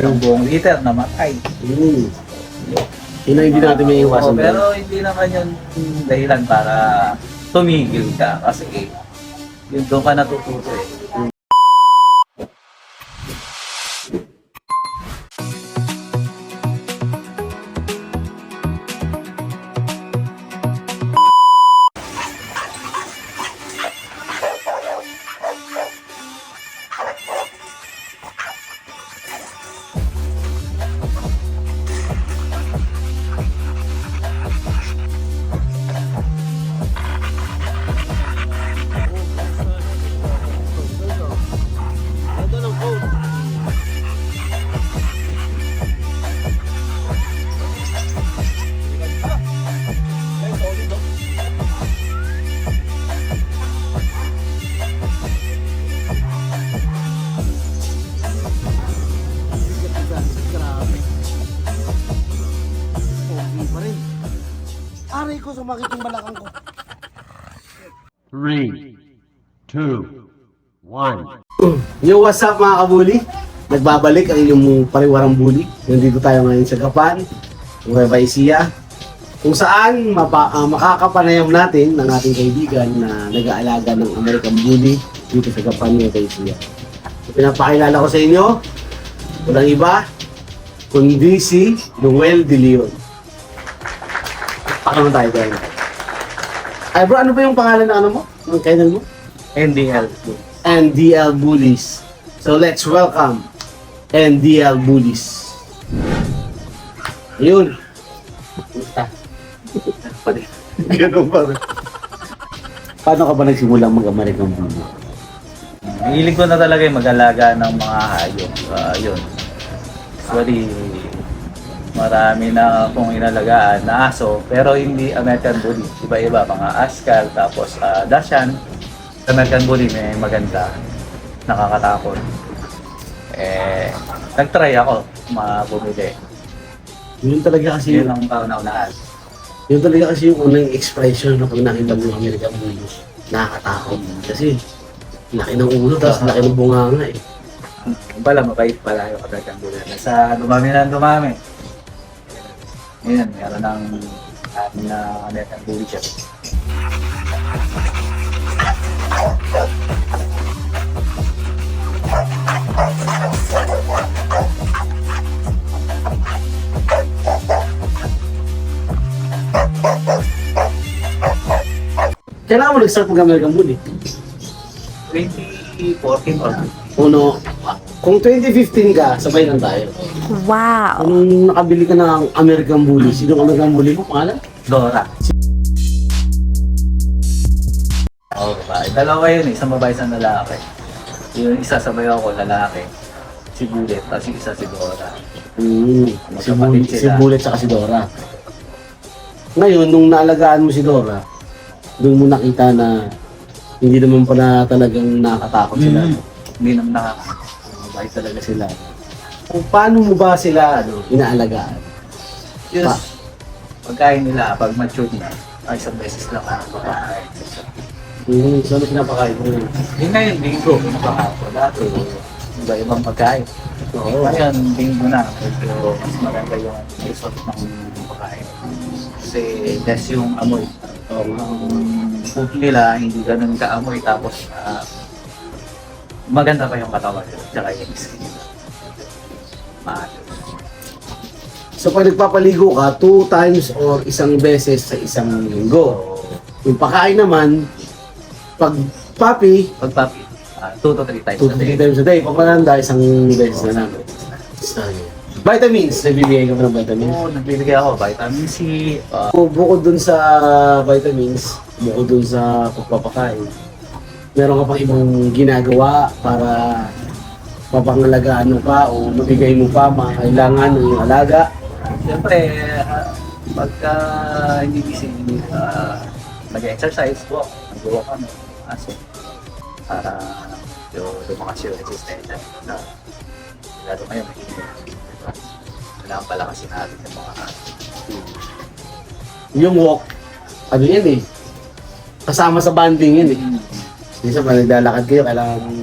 Yung buong liter namatay. Yun ang hindi natin may iwasan. Pero hindi naman yun dahilan para tumigil ka. Kasi yun doon ka natututo eh. Aray ko, sumakit yung balakang ko. 3, 2, 1. Yo, what's up mga kabuli? Nagbabalik ang inyong pariwarang bully. Nandito tayo ngayon sa Gapan, Nueva Ecija, kung saan makakapanayam natin ng ating kaibigan na nag-aalaga ng American Bully dito sa Gapan, Nueva Ecija. So, pinapakilala ko sa inyo, walang iba, kundi si Noel De Leon. Paano tayo tayo? Ay bro, ano ba yung pangalan ng ano mo? Ng kainan mo? NDL. NDL Bullies. So let's welcome NDL Bullies. Ayun. Puta. Ganun ba? Paano ka ba nagsimulang mag-American Bully? Hilig ko na talaga yung mag-alaga ng mga hayop. Yun. Sorry. Marami na akong inalagaan na aso, pero hindi American Bully. Iba-iba, mga Askal, tapos Dachshund. American Bully may maganda, nakakatakot. Nag-try ako bumili. Yun talaga kasi Yun ang kauna-unahan. yun talaga kasi yung unang expression na pag nakita mo yung American Bullies. Nakakatakot. Kasi laki ng ulo, tapos laki ng bunganga eh. Yung pala, mabait pala yung American Bully. Nasa dumami na dumami. Ngayon, meron ng ating na American Bully siya. Kailangan mo nag-start mag-American Bully. 2014 or Uno, kung 2015 ka, sabay lang tayo. Wow! Kung nakabili ka ng American Bully, sino ang American Bully mo? Pangalan? Dora. Oo, babae. Dalawa yun, isang babae, isang lalaki. Yung isa sabay ako, lalaki. Si Bullet, tapos yung isa si Dora. Si Bullet saka si Dora. Ngayon, nung naalagaan mo si Dora, doon mo nakita na hindi naman pala talagang nakakatakot sila. Hindi naman nakakabay talaga sila. Kung paano mo ba sila inaalagaan? Yes. Pagkain nila, pag matured na, ay isang beses lang ako papakain. So ano pinapakain mo? Yung ngayon, bingo, pinapakain. Dati, iba-ibang pagkain. Oo. Ngayon, bingo na. Medyo mas maganda yung result ng pagkain. Kasi less yung amoy. Ang food nila, hindi ganun ka-amoy. Tapos, maganda pa yung katawan nila. Tsaka yung skin nila. Maayos. So pag nagpapaligo ka, 2 times or isang beses sa isang linggo. Yung pakain naman, pag puppy, Pag papi, 2 to 3 times 2 to 3 times a day. Pag mananda, isang beses na lang. Vitamins, nagbibigay ka ba ng vitamins? Oo, nagbibigay ako vitamin C. Bukod dun sa vitamins, bukod dun sa pagpapakain, meron ka pang ibang ginagawa para mapangalagaan mo pa o mabigay mo pa mga kailangan ng iyong alaga. Siyempre, pagka hindi gising, nag-exercise, walk. Nag-walk kami. Aso. Para lumakas yung resistensya. Lalo ngayon, kailangan pala kasi natin yung mga Yung walk, ano yan eh, kasama sa banding yan eh. Minsan pag naglalakad kayo,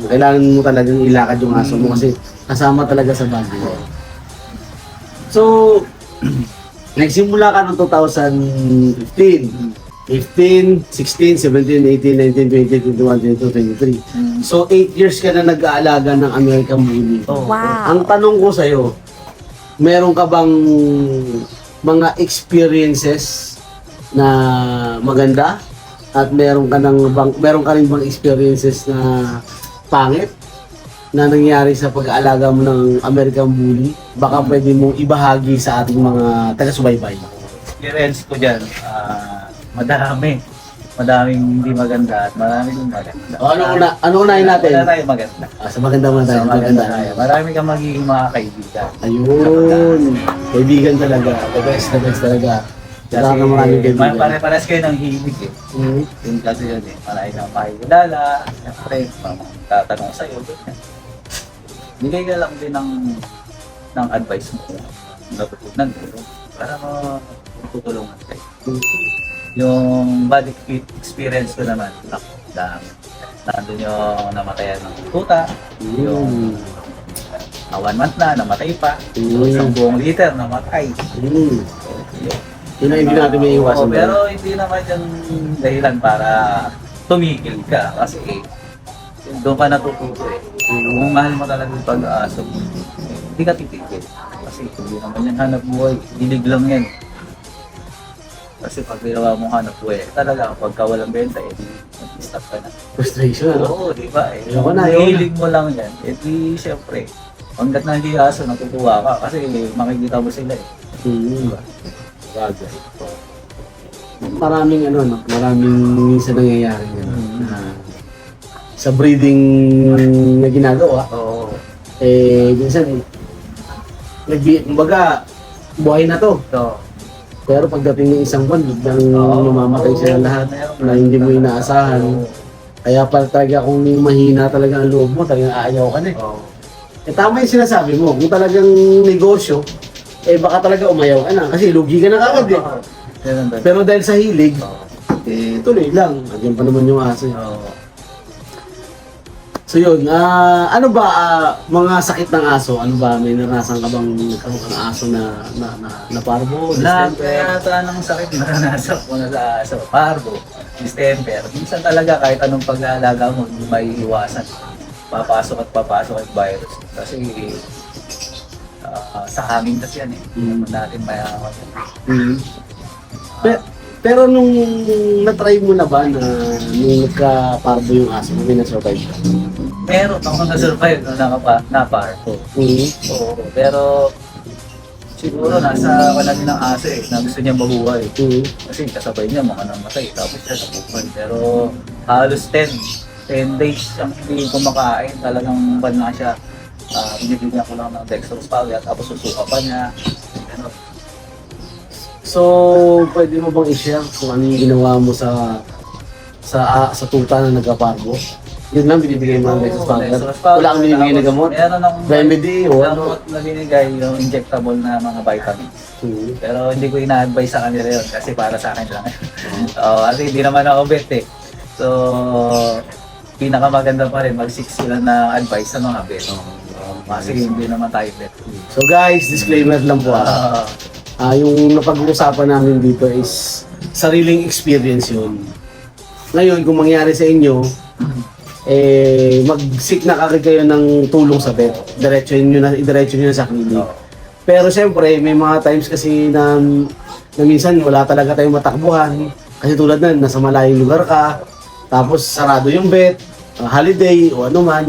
kailangan mo talagang ilakad yung aso mo kasi kasama talaga sa banding. So, nagsimula ka noong 2015. 15, 16, 17, 18, 19, 20, 21, 22, 23. So, 8 years ka na nag-aalaga ng American Bully. Oh, Wow. Ang tanong ko sa'yo, meron ka bang mga experiences na maganda? At meron ka rin bang experiences na pangit na nangyari sa pag-aalaga mo ng American Bully? Baka pwede mong ibahagi sa ating mga taga-subaybay. Experience ko dyan, madaming hindi maganda at maraming yung maganda. Ano unahin natin? Wala tayo maganda. Sa maganda muna tayo. Sa maganda tayo. Marami kang magiging mga kaibigan. Ayun. Kaibigan talaga. The best talaga. Wala ka maraming kaibigan. Pare-pares kayo ng hilig eh. Mhm. Yung kasi yun eh. Marami kang makikilala. Siyempre, tatanong sa'yo. ganyan. Bigay ka lang din ng advice mo. Natutunan mo. Para tutulungan kayo. Yung bad experience ko naman, nandun yung namatayan ng tuta, yung 1 month na, namatay pa, isang buong liter, namatay. Mhm. Yun ang hindi natin may iwasan. Pero hindi naman yung dahilan para tumigil ka, kasi doon ka natututo eh. Kung mahal mo talaga yung pag-aaso, hindi ka titigil. Kasi hindi naman yung hanap buhay, hilig lang yan. Kasi pag ginawa mo hanap buhay, talaga pagka walang benta, mag-stop ka na. Frustration, ano? Oo, di ba? Ayoko na, Kung hilig mo lang yan, siyempre, hanggat na hindi aso, natutuwa ka kasi makikita mo sila eh. Mhm. Bagay. Maraming maraming minsan nangyayari yan. Sa breeding na ginagawa, Oo. minsan, kumbaga, buhay na to. So, Pero pagdating ng isang buwan, biglang mamamatay sila lahat na hindi mo inaasahan. Kaya pala talaga kung mahina talaga ang loob mo, talagang aayaw ka na eh. Oo. Tama yung sinasabi mo, kung talagang negosyo, baka talaga umayaw ka na kasi lugi ka na kagad eh. Ganun ba? Pero dahil sa hilig, Oo. tuloy lang. Andiyan pa naman yung aso. Oo. So yun, ano ba mga sakit ng aso? Ano ba, may naranasan ka bang nagkaroon ng aso na parvo? Lahat distemper? yata ng sakit naranasan ko na sa aso. Parvo, distemper. Minsan talaga kahit anong pag-aalaga mo, hindi may iwasan. Papasok ang virus. Kasi sa hangin kasi yan eh. Hindi natin mayaman yan. Mhm. Pero nung na-try mo na ba na nung nagka-parvo yung aso, may na-survive ka? Meron ako na-survive na na-parvo. Oo, pero siguro nasa din ng aso eh, na gusto niya mabuhay. Kasi kasabay niya mga namatay, tapos siya nabuhay. Pero halos 10 days siyang hindi kumakain, talagang ban na siya. Binibigyan ko lang ng dextrose tapos susuka pa niya. Ganun. So, pwede mo bang i-share kung ano yung ginawa mo sa tuta na nagka-parvo? Yun lang, binibigay mo ng Lexus powder. Wala kang binibigay na gamot? Meron akong Remedy o ano? gamot na binigay yung injectable na mga vitamins. Pero hindi ko ina-advise sa kanila yun kasi para sa akin lang. Kasi hindi naman ako vet eh. So, pinakamaganda pa rin mag-seek sila na advice sa mga vet. Kasi hindi naman tayo vet. So guys, disclaimer lang po yung napag-uusapan namin dito is sariling experience yun. Ngayon, kung mangyari sa inyo, mag-seek na kagad kayo ng tulong sa vet. Idiretso nyo na sa clinic. Pero siyempre, may mga times kasi na minsan wala talaga tayong matakbuhan. Kasi tulad na, nasa malayong lugar ka, tapos sarado yung vet, holiday o ano man,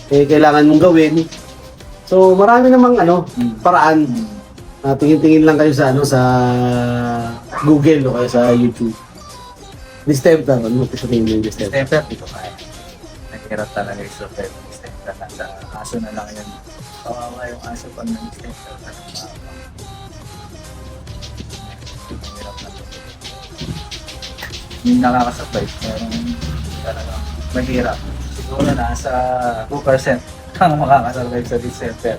kailangan mong gawin. So marami namang paraan. Tingin-tingin lang kayo sa sa Google o kaya sa YouTube. Distemper, ano mo sabihin mo yung distemper? Distemper, dito kaya. Naghirap talaga yung survive ng distemper. Nasa aso na lang yun. Kawawa yung aso pag nag-distemper. Hirap na to. Yung nakakasurvive, meron talagang mahirap. Siguro nasa 2% ang makakasurvive sa distemper.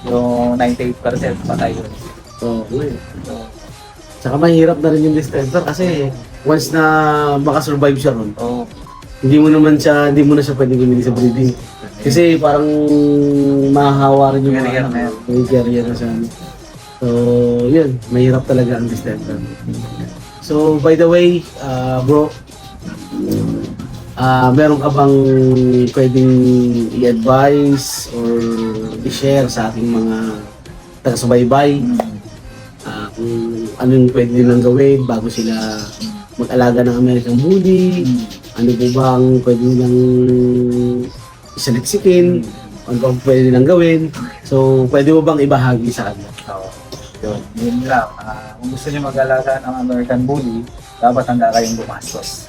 Yung 98% patay yun. Okay. So, Tsaka mahirap na rin yung distemper kasi once na makasurvive siya ron, hindi mo na siya pwedeng gamitin sa breeding. Kasi parang mahahawa rin yung Carrier na yan. may carrier na siya. So, yun, mahirap talaga ang distemper. So, by the way, bro, meron ka bang pwedeng i-advise or i-share sa ating mga taga-subaybay? Kung ano yung pwede nilang gawin bago sila mag-alaga ng American Bully? Ano po bang pwede nilang isaliksikin? Ano bang pwede nilang gawin? So, pwede mo bang ibahagi sa kanila? So, yun lang. Kung gusto niyo mag-alaga ng American Bully, dapat handa kayong gumastos.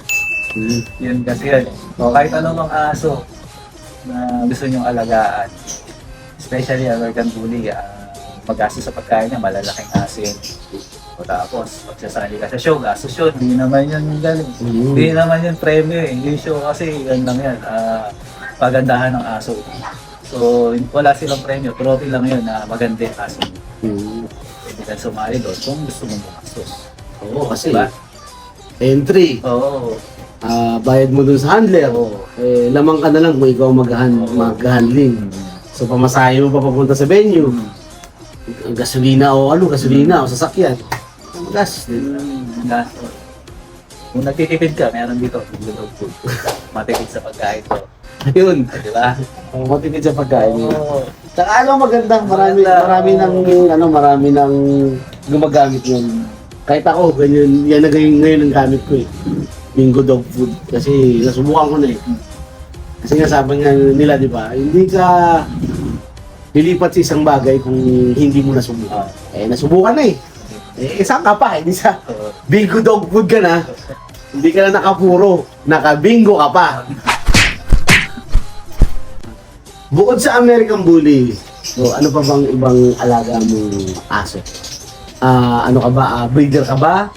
Yun kasi yan. So, kahit anong mga aso na gusto niyong alagaan, especially American Bully, magastos sa pagkain niya, malalaking aso yun. O tapos, magsasali ka sa show, gastos yun. Hindi naman yun galing. Hindi naman yun premyo eh. Yung show kasi, yan lang yan. Pagandahan ng aso. So, wala silang premyo. Trophy lang yun na maganda yung aso. Pwede ka sumali doon kung gusto mong gumastos. Oo, kasi Diba? entry. Oo. Bayad mo dun sa handler. Lamang ka na lang kung ikaw mag-handling. So, pamasahe mo pa papunta sa venue. Gasolina o sasakyan. Gas din. Gastos. Kung nagtitipid ka, meron dito, dog food. Matipid sa pagkain ko. Ayun. Di ba? Matipid sa pagkain. Oo. Saka maganda, marami nang gumagamit yun. Kahit ako, ganyan, yan na ngayon ang gamit ko eh. Bingo dog food. Kasi nasubukan ko na eh. Kasi nga sabi nga nila, di ba, hindi ka lilipat sa isang bagay kung hindi mo nasubukan. Nasubukan na eh. Saan ka pa? Hindi sa bingo dog food ka na. Hindi ka na nakapuro. Nakabingo ka pa. Bukod sa American Bully, so ano pa bang ibang alaga mong aso? Ano ka ba? Breeder ka ba?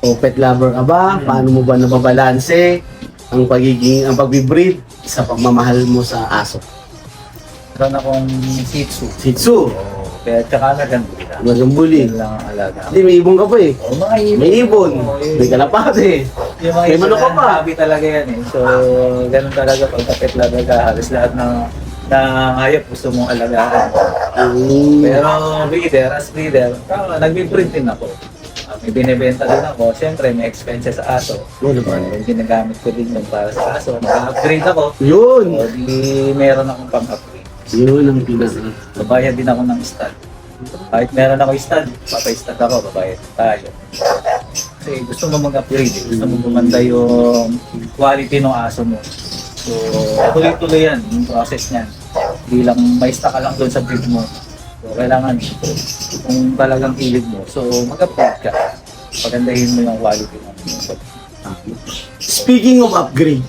O pet lover ka ba? Paano mo ba nababalanse ang pagbi-breed sa pagmamahal mo sa aso? Meron akong Shih Tzu. Shih Tzu, Kaya tsaka American Bully lang. American Bully. Yun lang ang alaga. Hindi, may ibon ka pa eh. Oo, mga ibon. May ibon, Oo, may kalapate. Yung mga May ibon manok ka na pa. hobby talaga yan eh. So, ganun talaga pagka-pet lover ka. Halos lahat ng hayop gusto mong alagaan. Pero as breeder, nag-breed din ako. May binibenta din ako. Siyempre, may expenses sa aso. Oo naman. Yung ginagamit ko din yun para sa aso. Naka-upgrade ako. Yun! So, di meron akong pang-upgrade. Yun ang pinaka. Babayad din ako ng stud. Kahit meron ako stud, papay-stud ako, babayad tayo. Kasi gusto mo mag-upgrade, gusto mo gumanda yung quality ng aso mo. So, tuloy-tuloy yan, yung process niyan. Hindi lang may stock ka lang doon sa breed mo. So, kailangan kung talagang hilig mo, so mag-upgrade ka. Pagandahin mo yung quality mo. Speaking of upgrade,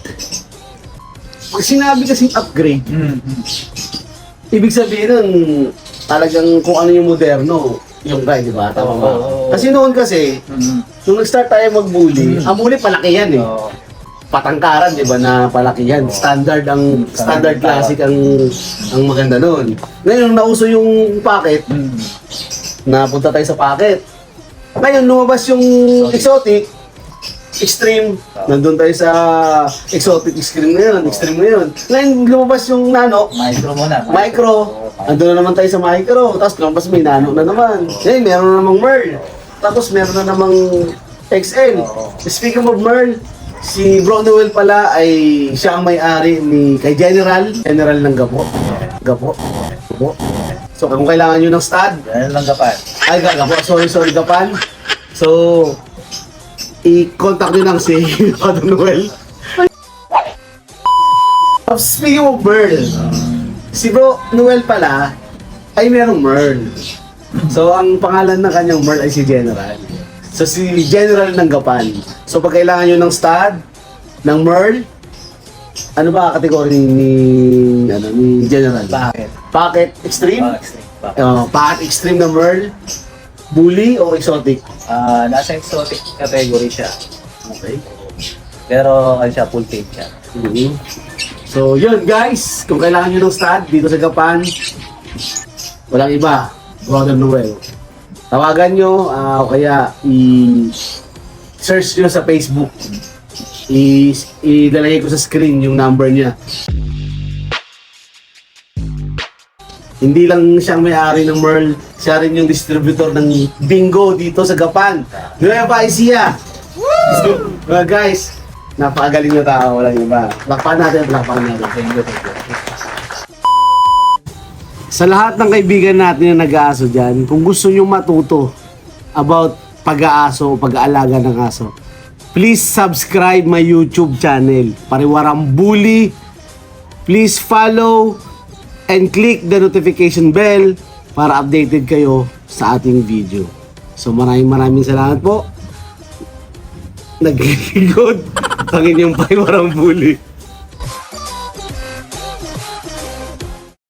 pag sinabi kasing upgrade, ibig sabihin nun, talagang kung ano yung moderno, yung guy, di ba? Tama ba? Oo. Kasi noon kasi, nung nag-start tayo mag-bully, ang bully palaki yan eh. So, Patangkaran, di ba, na palaki yan. Standard Standard classic ang maganda noon. Ngayon, nauso yung packet, napunta tayo sa packet. Ngayon, lumabas yung exotic, extreme, nandun tayo sa exotic extreme ngayon, Ngayon, lumabas yung nano, micro muna. micro, andun na naman tayo sa micro, tapos lumabas may nano na naman. Ngayon, meron na namang Merl, tapos meron na namang XL. Speaking of Merl, si Bro Noel pala ay siya ang may-ari ni kay General ng Gapo. So kung kailangan nyo ng stud, Ganun lang kapan. ay Gapo, sorry Gapan. So i-contact nyo lang si Bro Noel. Speaking of Merl, si Bro Noel pala ay merong Merl. So ang pangalan ng kanyang Merl ay si General. So si General ng Gapan. So pag kailangan nyo ng stud, ng Merl, ano ba kategory ni General? Bakit? Pocket Extreme? Bakit? Pocket Extreme na Merl, Bully o Exotic? Nasa exotic category siya. Okay. Pero ano siya, full tape siya. So yun guys, kung kailangan nyo ng stud dito sa Gapan, walang iba, Brother Noel. Tawagan nyo, o kaya i-search nyo sa Facebook. Idalagay ko sa screen yung number niya. Hindi lang siyang may-ari ng Merl, siya rin yung distributor ng Bingo dito sa Gapan. Nueva Ecija! So, guys, napakagaling na tao, walang iba. Lakpan natin. Thank you. Sa lahat ng kaibigan natin na nag-aaso dyan, kung gusto nyo matuto about pag-aaso o pag-aalaga ng aso, please subscribe my YouTube channel, Pariwarang Bully. Please follow and click the notification bell para updated kayo sa ating video. So maraming salamat po. Naglilingkod ang inyong Pariwarang Bully.